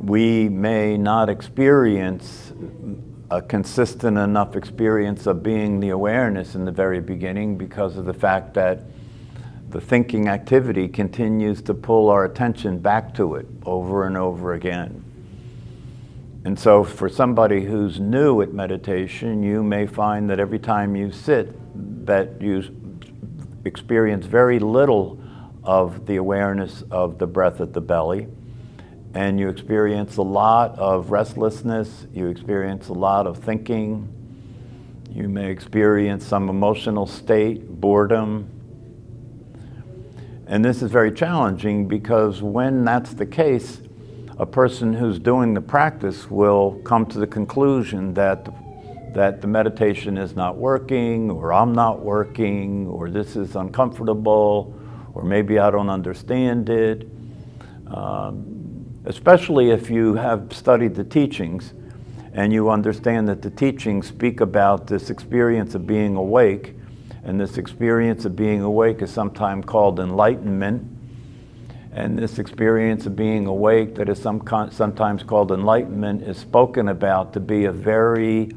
we may not experience a consistent enough experience of being the awareness in the very beginning because of the fact that the thinking activity continues to pull our attention back to it over and over again. And so for somebody who's new at meditation, you may find that every time you sit, that you experience very little of the awareness of the breath at the belly, and you experience a lot of restlessness, you experience a lot of thinking, you may experience some emotional state, boredom. And this is very challenging because when that's the case, a person who's doing the practice will come to the conclusion that the meditation is not working, or I'm not working, or this is uncomfortable, or maybe I don't understand it. Especially if you have studied the teachings and you understand that the teachings speak about this experience of being awake, and this experience of being awake is sometimes called enlightenment, and this experience of being awake that is sometimes called enlightenment is spoken about to be a very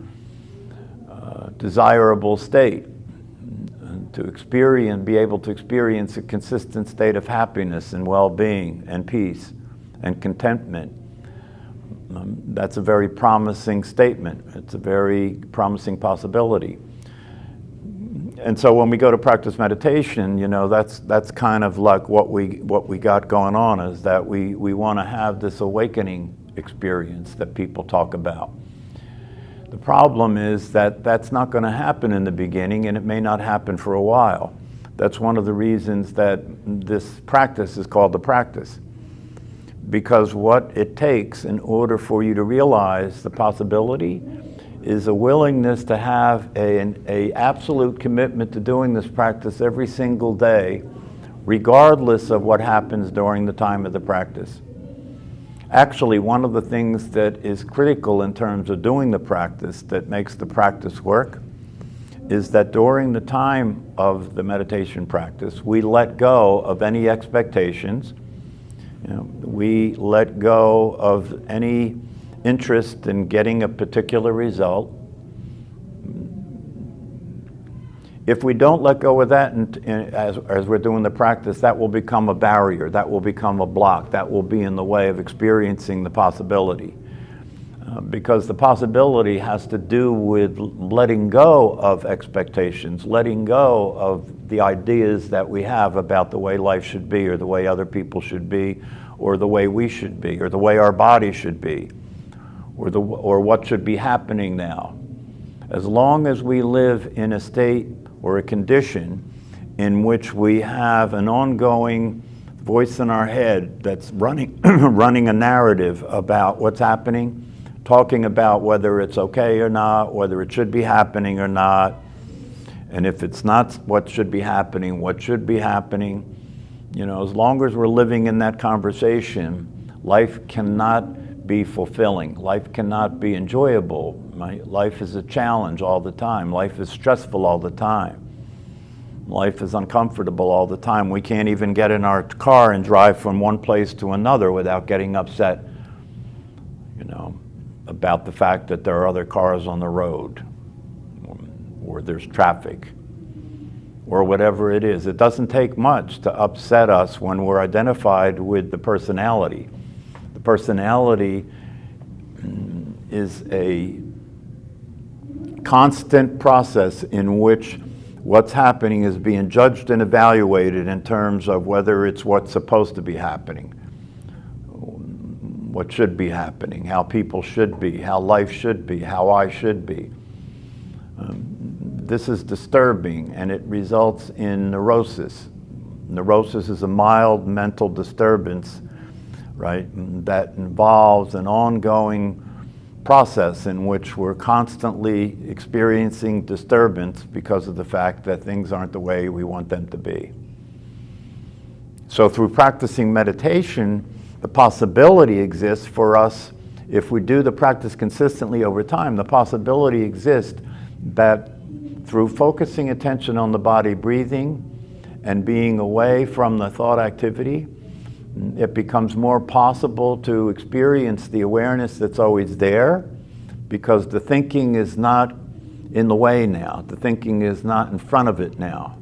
desirable state, to experience, be able to experience a consistent state of happiness and well-being and peace and contentment. That's a very promising statement. It's a very promising possibility. And so when we go to practice meditation, you know, that's kind of like what we got going on, is that we want to have this awakening experience that people talk about. The problem is that that's not going to happen in the beginning, and it may not happen for a while. That's one of the reasons that this practice is called the practice. Because what it takes in order for you to realize the possibility is a willingness to have an absolute commitment to doing this practice every single day, regardless of what happens during the time of the practice. Actually, one of the things that is critical in terms of doing the practice that makes the practice work is that during the time of the meditation practice, we let go of any expectations. You know, we let go of any interest in getting a particular result. If we don't let go of that as we're doing the practice, that will become a barrier, that will become a block, that will be in the way of experiencing the possibility. Because the possibility has to do with letting go of expectations, letting go of the ideas that we have about the way life should be, or the way other people should be, or the way we should be, or the way our body should be, or what should be happening now. As long as we live in a state or a condition in which we have an ongoing voice in our head that's running running a narrative about what's happening, talking about whether it's okay or not, whether it should be happening or not, and if it's not what should be happening, what should be happening. You know, as long as we're living in that conversation, life cannot be fulfilling. Life cannot be enjoyable. Life is a challenge all the time. Life is stressful all the time. Life is uncomfortable all the time. We can't even get in our car and drive from one place to another without getting upset, you know, about the fact that there are other cars on the road, or there's traffic, or whatever it is. It doesn't take much to upset us when we're identified with the personality. The personality is a constant process in which what's happening is being judged and evaluated in terms of whether it's what's supposed to be happening, what should be happening, how people should be, how life should be, how I should be. This is disturbing, and it results in neurosis. Neurosis is a mild mental disturbance, right, that involves an ongoing process in which we're constantly experiencing disturbance because of the fact that things aren't the way we want them to be. So through practicing meditation, the possibility exists for us, if we do the practice consistently over time, the possibility exists that through focusing attention on the body breathing and being away from the thought activity, it becomes more possible to experience the awareness that's always there, because the thinking is not in the way now. The thinking is not in front of it now.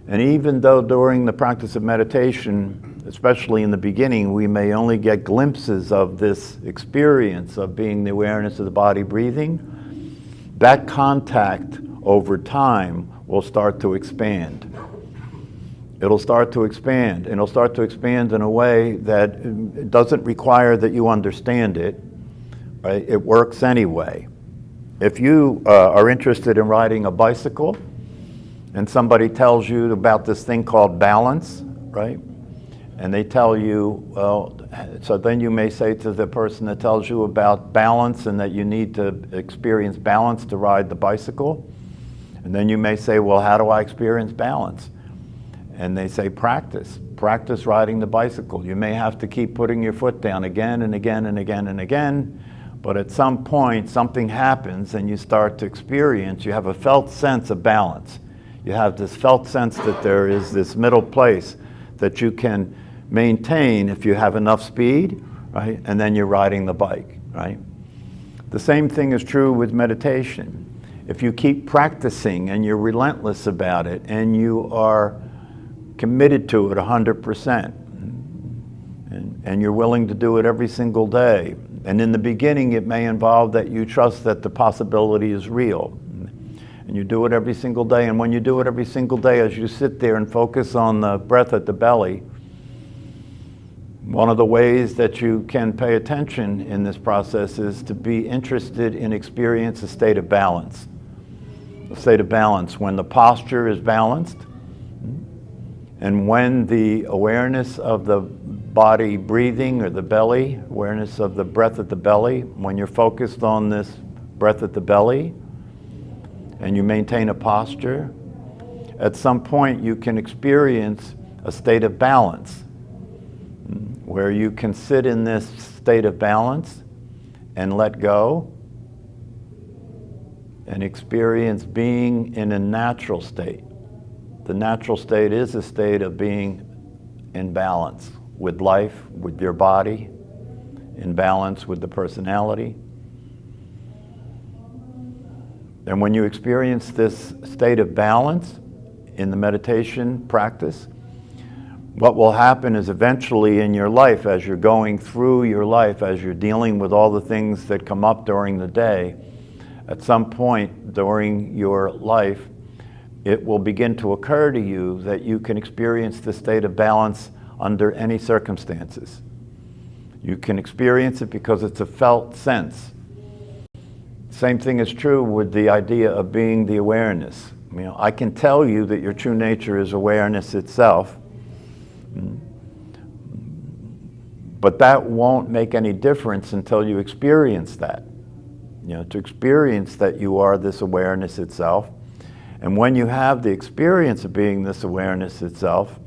And even though during the practice of meditation, especially in the beginning, we may only get glimpses of this experience of being the awareness of the body breathing, that contact over time will start to expand. It'll start to expand, and it'll start to expand in a way that it doesn't require that you understand it, right? It works anyway. If you are interested in riding a bicycle, and somebody tells you about this thing called balance, right? And they tell you, well, so then you may say to the person that tells you about balance and that you need to experience balance to ride the bicycle. And then you may say, well, how do I experience balance? And they say, practice riding the bicycle. You may have to keep putting your foot down again and again and again and again, but at some point something happens and you start to experience, you have a felt sense of balance. You have this felt sense that there is this middle place that you can maintain if you have enough speed, right? And then you're riding the bike, right? The same thing is true with meditation. If you keep practicing and you're relentless about it and you are committed to it 100%, and you're willing to do it every single day, and in the beginning it may involve that you trust that the possibility is real. And you do it every single day, and when you do it every single day, as you sit there and focus on the breath at the belly, one of the ways that you can pay attention in this process is to be interested in experience a state of balance. A state of balance when the posture is balanced, and when the awareness of the body breathing or the belly, awareness of the breath at the belly, when you're focused on this breath at the belly, and you maintain a posture, at some point you can experience a state of balance where you can sit in this state of balance and let go and experience being in a natural state. The natural state is a state of being in balance with life, with your body, in balance with the personality. And when you experience this state of balance in the meditation practice, what will happen is eventually in your life, as you're going through your life, as you're dealing with all the things that come up during the day, at some point during your life, it will begin to occur to you that you can experience the state of balance under any circumstances. You can experience it because it's a felt sense. Same thing is true with the idea of being the awareness. You know, I can tell you that your true nature is awareness itself, but that won't make any difference until you experience that. You know, to experience that you are this awareness itself. And when you have the experience of being this awareness itself,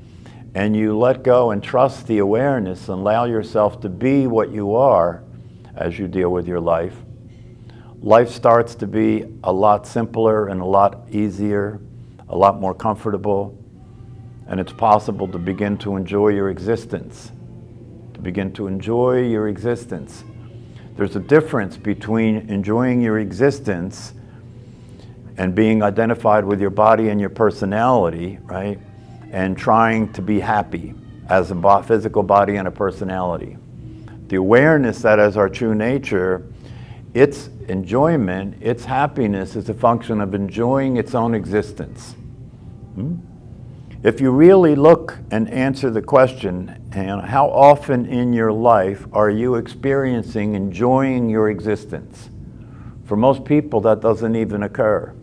and you let go and trust the awareness and allow yourself to be what you are as you deal with your life, life starts to be a lot simpler and a lot easier, a lot more comfortable, and it's possible to begin to enjoy your existence. To begin to enjoy your existence. There's a difference between enjoying your existence and being identified with your body and your personality, right? And trying to be happy as a physical body and a personality. The awareness that as our true nature, its enjoyment, its happiness is a function of enjoying its own existence. If you really look and answer the question, how often in your life are you experiencing enjoying your existence? For most people, that doesn't even occur,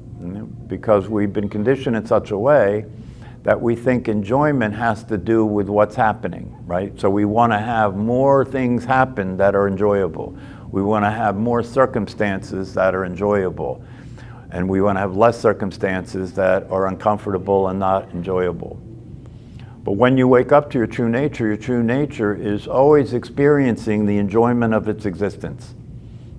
because we've been conditioned in such a way that we think enjoyment has to do with what's happening, right? So we want to have more things happen that are enjoyable. We want to have more circumstances that are enjoyable. And we want to have less circumstances that are uncomfortable and not enjoyable. But when you wake up to your true nature is always experiencing the enjoyment of its existence.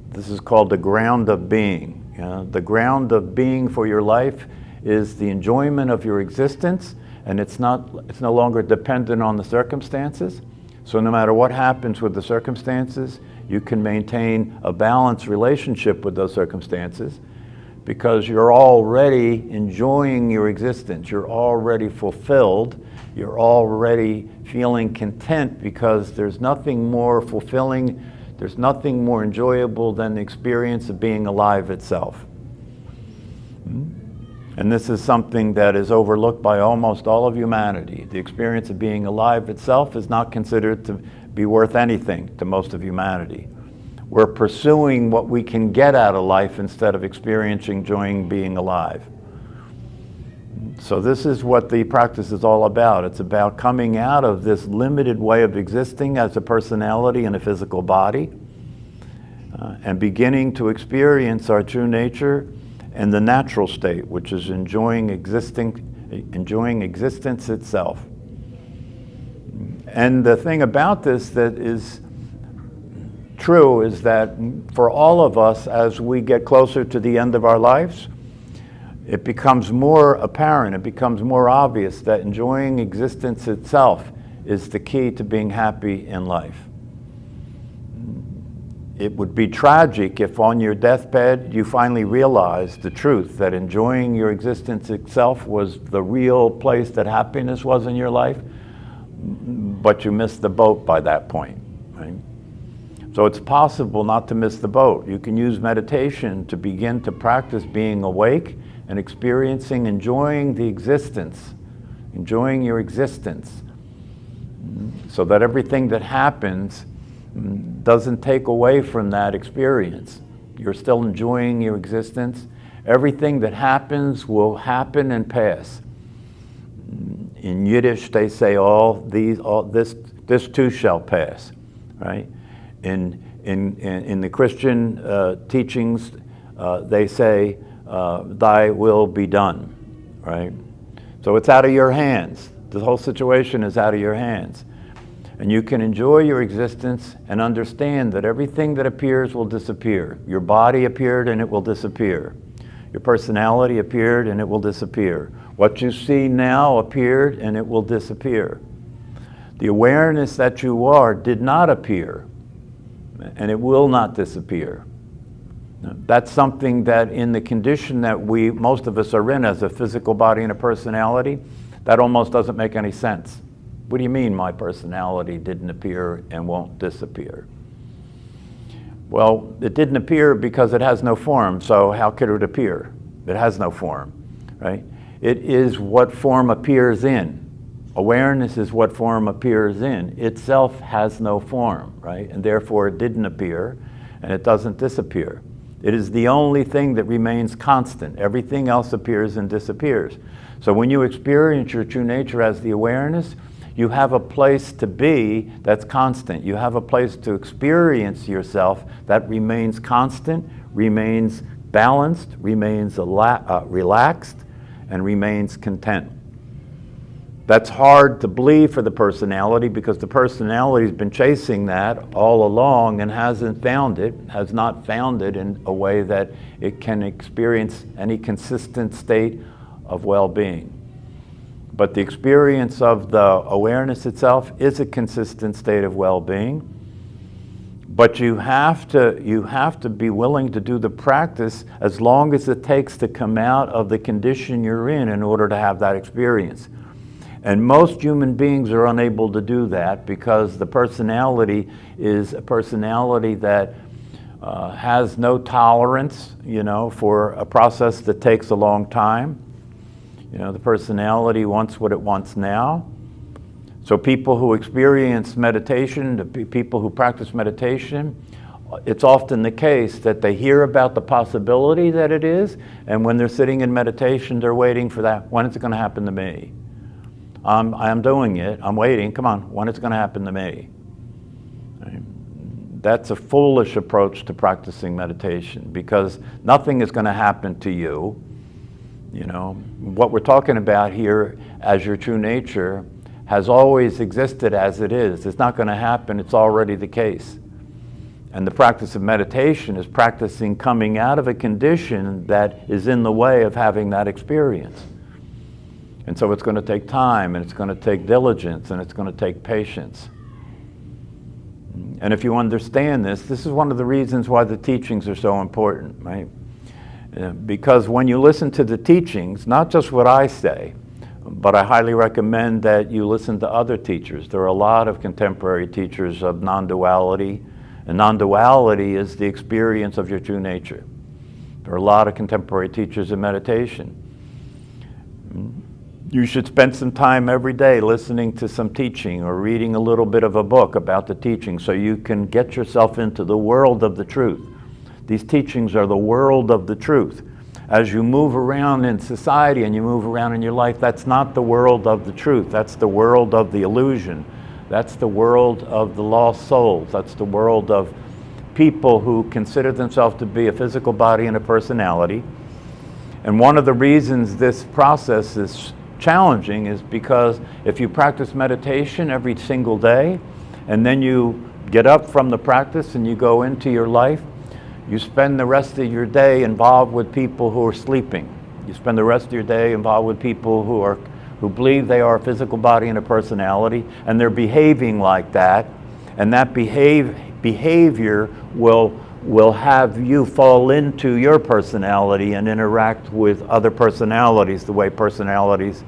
This is called the ground of being. You know, the ground of being for your life is the enjoyment of your existence, and it's no longer dependent on the circumstances. So no matter what happens with the circumstances, you can maintain a balanced relationship with those circumstances because you're already enjoying your existence. You're already fulfilled. You're already feeling content because there's nothing more fulfilling, there's nothing more enjoyable than the experience of being alive itself. And this is something that is overlooked by almost all of humanity. The experience of being alive itself is not considered to be worth anything to most of humanity. We're pursuing what we can get out of life instead of experiencing, enjoying being alive. So this is what the practice is all about. It's about coming out of this limited way of existing as a personality in a physical body and beginning to experience our true nature and the natural state, which is enjoying existence itself. And the thing about this that is true is that for all of us, as we get closer to the end of our lives, it becomes more apparent, it becomes more obvious that enjoying existence itself is the key to being happy in life. It would be tragic if on your deathbed you finally realized the truth that enjoying your existence itself was the real place that happiness was in your life, but you missed the boat by that point, right? So it's possible not to miss the boat. You can use meditation to begin to practice being awake and experiencing, enjoying the existence, enjoying your existence, so that everything that happens doesn't take away from that experience. You're still enjoying your existence. Everything that happens will happen and pass. In Yiddish, they say, this too shall pass, right? In the Christian teachings, they say, thy will be done, right? So it's out of your hands. The whole situation is out of your hands. And you can enjoy your existence and understand that everything that appears will disappear. Your body appeared and it will disappear. Your personality appeared and it will disappear. What you see now appeared and it will disappear. The awareness that you are did not appear and it will not disappear. That's something that in the condition that most of us are in as a physical body and a personality, that almost doesn't make any sense. What do you mean my personality didn't appear and won't disappear? Well, it didn't appear because it has no form, so how could it appear? It has no form, right? It is what form appears in. Awareness is what form appears in. Itself has no form, right? And therefore it didn't appear and it doesn't disappear. It is the only thing that remains constant. Everything else appears and disappears. So when you experience your true nature as the awareness, you have a place to be that's constant. You have a place to experience yourself that remains constant, remains balanced, remains relaxed, and remains content. That's hard to believe for the personality because the personality has been chasing that all along and hasn't found it, has not found it in a way that it can experience any consistent state of well-being. But the experience of the awareness itself is a consistent state of well-being. But you have to be willing to do the practice as long as it takes to come out of the condition you're in order to have that experience. And most human beings are unable to do that because the personality is a personality that has no tolerance, for a process that takes a long time. The personality wants what it wants now. So people who experience meditation, the people who practice meditation, it's often the case that they hear about the possibility that it is, and when they're sitting in meditation, they're waiting for that. When is it going to happen to me? I'm doing it. I'm waiting. Come on. When is it going to happen to me? Right? That's a foolish approach to practicing meditation because nothing is going to happen to you. What we're talking about here as your true nature has always existed as it is. It's not going to happen. It's already the case. And the practice of meditation is practicing coming out of a condition that is in the way of having that experience. And so it's going to take time, and it's going to take diligence, and it's going to take patience. And if you understand this is one of the reasons why the teachings are so important, right? Because when you listen to the teachings, not just what I say, but I highly recommend that you listen to other teachers. There are a lot of contemporary teachers of non-duality, and non-duality is the experience of your true nature. There are a lot of contemporary teachers of meditation. You should spend some time every day listening to some teaching or reading a little bit of a book about the teaching so you can get yourself into the world of the truth. These teachings are the world of the truth. As you move around in society and you move around in your life, that's not the world of the truth. That's the world of the illusion. That's the world of the lost souls. That's the world of people who consider themselves to be a physical body and a personality. And one of the reasons this process is challenging is because if you practice meditation every single day, and then you get up from the practice and you go into your life, you spend the rest of your day involved with people who are sleeping. You spend the rest of your day involved with people who believe they are a physical body and a personality, and they're behaving like that, and that behavior will have you fall into your personality and interact with other personalities the way personalities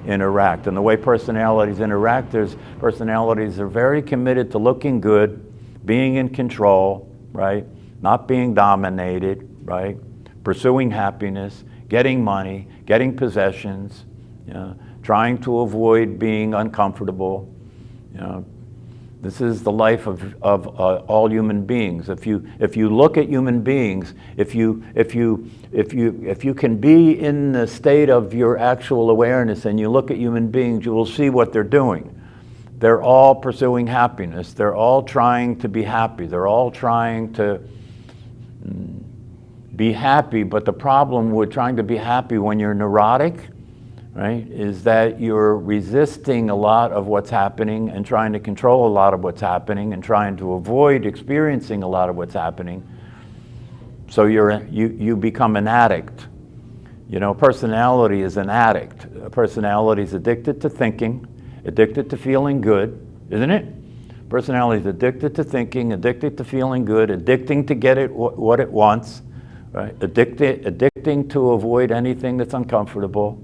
interact. And the way personalities interact, personalities are very committed to looking good, being in control, right? Not being dominated, right? Pursuing happiness, getting money, getting possessions, trying to avoid being uncomfortable. This is the life of all human beings. If you look at human beings, if you can be in the state of your actual awareness and you look at human beings, you will see what they're doing. They're all pursuing happiness. They're all trying to be happy. They're all trying to be happy, but the problem with trying to be happy when you're neurotic, right, is that you're resisting a lot of what's happening and trying to control a lot of what's happening and trying to avoid experiencing a lot of what's happening. So you become an addict. Personality is an addict. A personality is addicted to thinking, addicted to feeling good, isn't it? Personality is addicted to thinking, addicted to feeling good, addicting to get it what it wants, right? Addicting to avoid anything that's uncomfortable.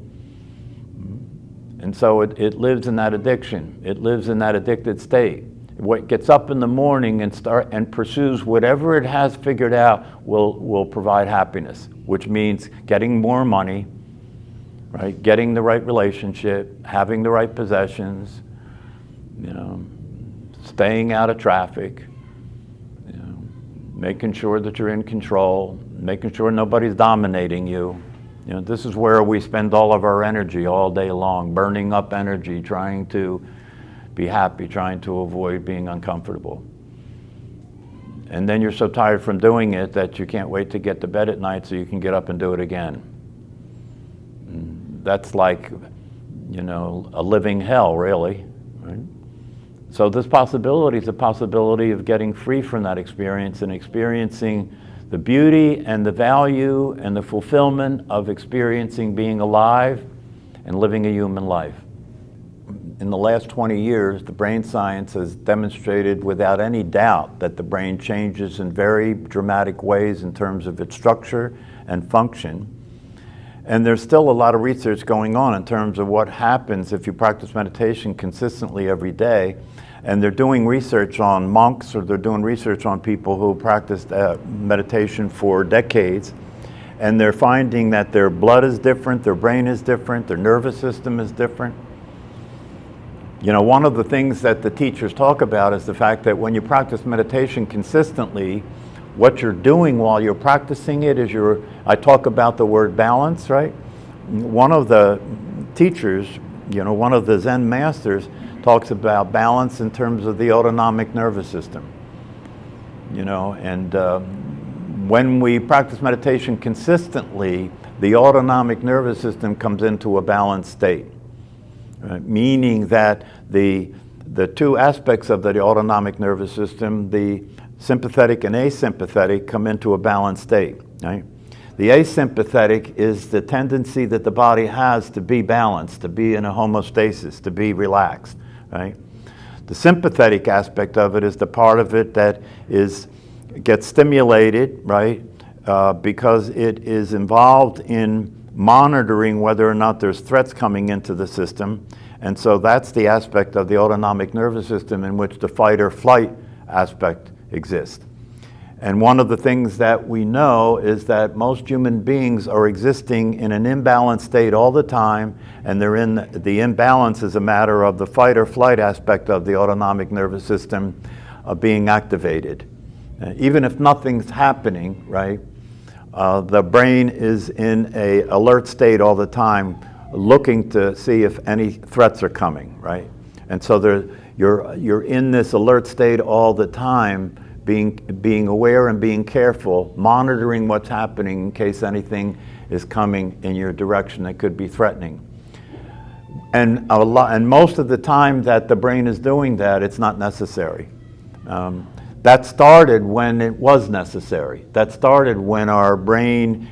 And so it lives in that addiction. It lives in that addicted state. What gets up in the morning and pursues whatever it has figured out will provide happiness, which means getting more money, right? Getting the right relationship, having the right possessions, staying out of traffic, making sure that you're in control, making sure nobody's dominating you. This is where we spend all of our energy all day long, burning up energy, trying to be happy, trying to avoid being uncomfortable. And then you're so tired from doing it that you can't wait to get to bed at night so you can get up and do it again. That's like, a living hell, really, right? So this possibility is a possibility of getting free from that experience and experiencing the beauty and the value and the fulfillment of experiencing being alive and living a human life. In the last 20 years, the brain science has demonstrated without any doubt that the brain changes in very dramatic ways in terms of its structure and function. And there's still a lot of research going on in terms of what happens if you practice meditation consistently every day. And they're doing research on monks, or they're doing research on people who practiced meditation for decades. And they're finding that their blood is different, their brain is different, their nervous system is different. One of the things that the teachers talk about is the fact that when you practice meditation consistently, what you're doing while you're practicing it is I talk about the word balance, right? One of the teachers, one of the Zen masters, talks about balance in terms of the autonomic nervous system. When we practice meditation consistently, the autonomic nervous system comes into a balanced state, right? Meaning that the two aspects of the autonomic nervous system, the sympathetic and asympathetic, come into a balanced state, right? The asympathetic is the tendency that the body has to be balanced, to be in a homeostasis, to be relaxed, right? The sympathetic aspect of it is the part of it that gets stimulated, right? Because it is involved in monitoring whether or not there's threats coming into the system. And so that's the aspect of the autonomic nervous system in which the fight or flight aspect exists. And one of the things that we know is that most human beings are existing in an imbalanced state all the time, and the imbalance is a matter of the fight or flight aspect of the autonomic nervous system being activated. Even if nothing's happening, right, the brain is in an alert state all the time, looking to see if any threats are coming, right? And so you're in this alert state all the time, being aware and being careful, monitoring what's happening in case anything is coming in your direction that could be threatening. And most of the time that the brain is doing that, it's not necessary. That started when it was necessary. That started when our brain,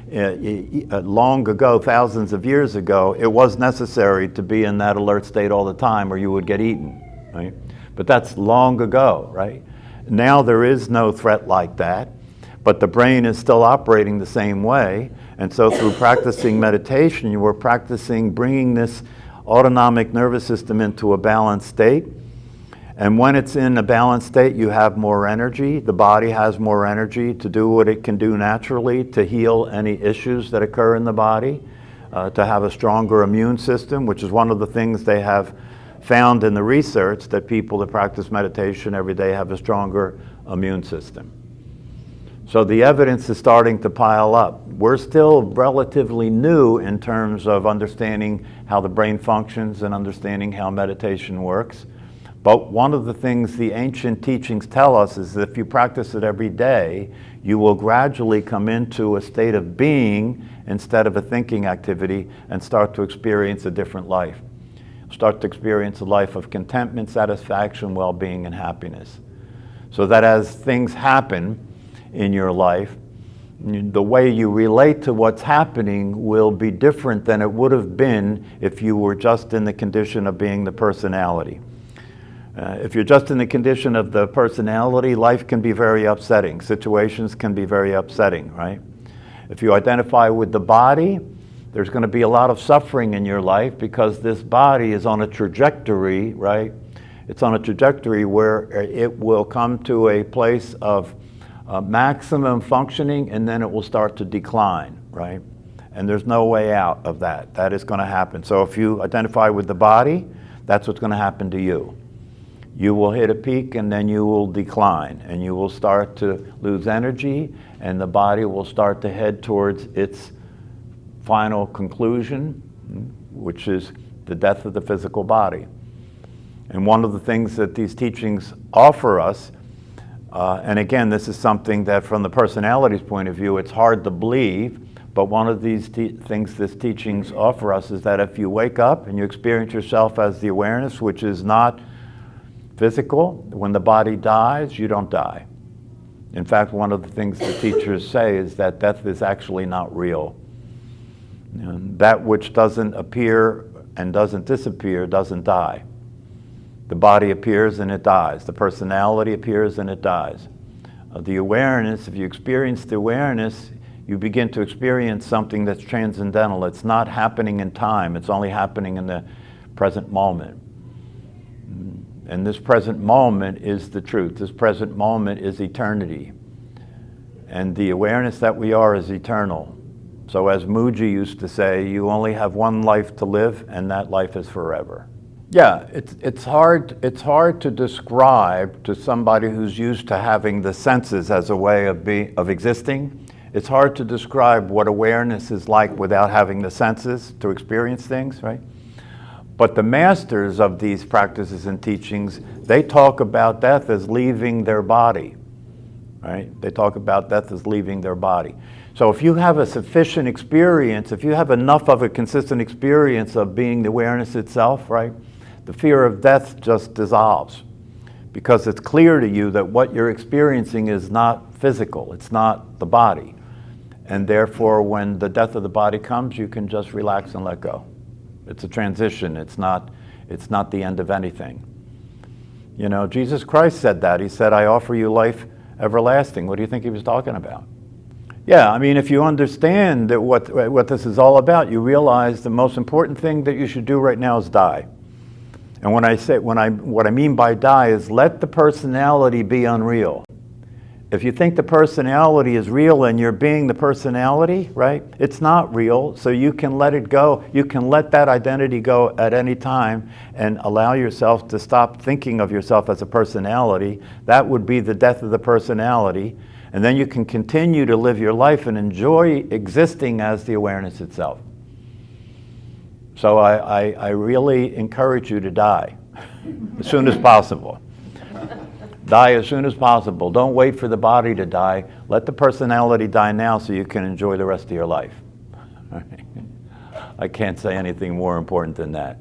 long ago, thousands of years ago, it was necessary to be in that alert state all the time or you would get eaten, right? But that's long ago, right? Now there is no threat like that, but the brain is still operating the same way. And so through practicing meditation, you were practicing bringing this autonomic nervous system into a balanced state. And when it's in a balanced state, you have more energy. The body has more energy to do what it can do naturally, to heal any issues that occur in the body, to have a stronger immune system, which is one of the things they have found in the research, that people that practice meditation every day have a stronger immune system. So the evidence is starting to pile up. We're still relatively new in terms of understanding how the brain functions and understanding how meditation works. But one of the things the ancient teachings tell us is that if you practice it every day, you will gradually come into a state of being instead of a thinking activity and start to experience a different life. Start to experience a life of contentment, satisfaction, well-being, and happiness. So that as things happen in your life, the way you relate to what's happening will be different than it would have been if you were just in the condition of being the personality. If you're just in the condition of the personality, life can be very upsetting. Situations can be very upsetting, right? If you identify with the body, there's going to be a lot of suffering in your life because this body is on a trajectory, right? It's on a trajectory where it will come to a place of maximum functioning and then it will start to decline, right? And there's no way out of that. That is going to happen. So if you identify with the body, that's what's going to happen to you. You will hit a peak and then you will decline and you will start to lose energy and the body will start to head towards its final conclusion, which is the death of the physical body. And one of the things that these teachings offer us, and again, this is something that from the personality's point of view, it's hard to believe, but one of these things these teachings offer us is that if you wake up and you experience yourself as the awareness, which is not physical, when the body dies, you don't die. In fact, one of the things the teachers say is that death is actually not real. And that which doesn't appear and doesn't disappear doesn't die. The body appears and it dies. The personality appears and it dies. The awareness, if you experience the awareness, you begin to experience something that's transcendental. It's not happening in time. It's only happening in the present moment. And this present moment is the truth. This present moment is eternity. And the awareness that we are is eternal. So as Muji used to say, you only have one life to live, and that life is forever. Yeah, it's hard to describe to somebody who's used to having the senses as a way of existing. It's hard to describe what awareness is like without having the senses to experience things, right? But the masters of these practices and teachings, they talk about death as leaving their body, right? They talk about death as leaving their body. So if you have a sufficient experience, if you have enough of a consistent experience of being the awareness itself, right, the fear of death just dissolves because it's clear to you that what you're experiencing is not physical, it's not the body. And therefore, when the death of the body comes, you can just relax and let go. It's a transition, it's not the end of anything. You know, Jesus Christ said that. He said, I offer you life everlasting. What do you think he was talking about? Yeah, I mean, if you understand that what this is all about, you realize the most important thing that you should do right now is die. And what I mean by die is let the personality be unreal. If you think the personality is real and you're being the personality, right? It's not real, so you can let it go. You can let that identity go at any time and allow yourself to stop thinking of yourself as a personality. That would be the death of the personality. And then you can continue to live your life and enjoy existing as the awareness itself. So I really encourage you to die as soon as possible. Die as soon as possible. Don't wait for the body to die. Let the personality die now so you can enjoy the rest of your life. I can't say anything more important than that.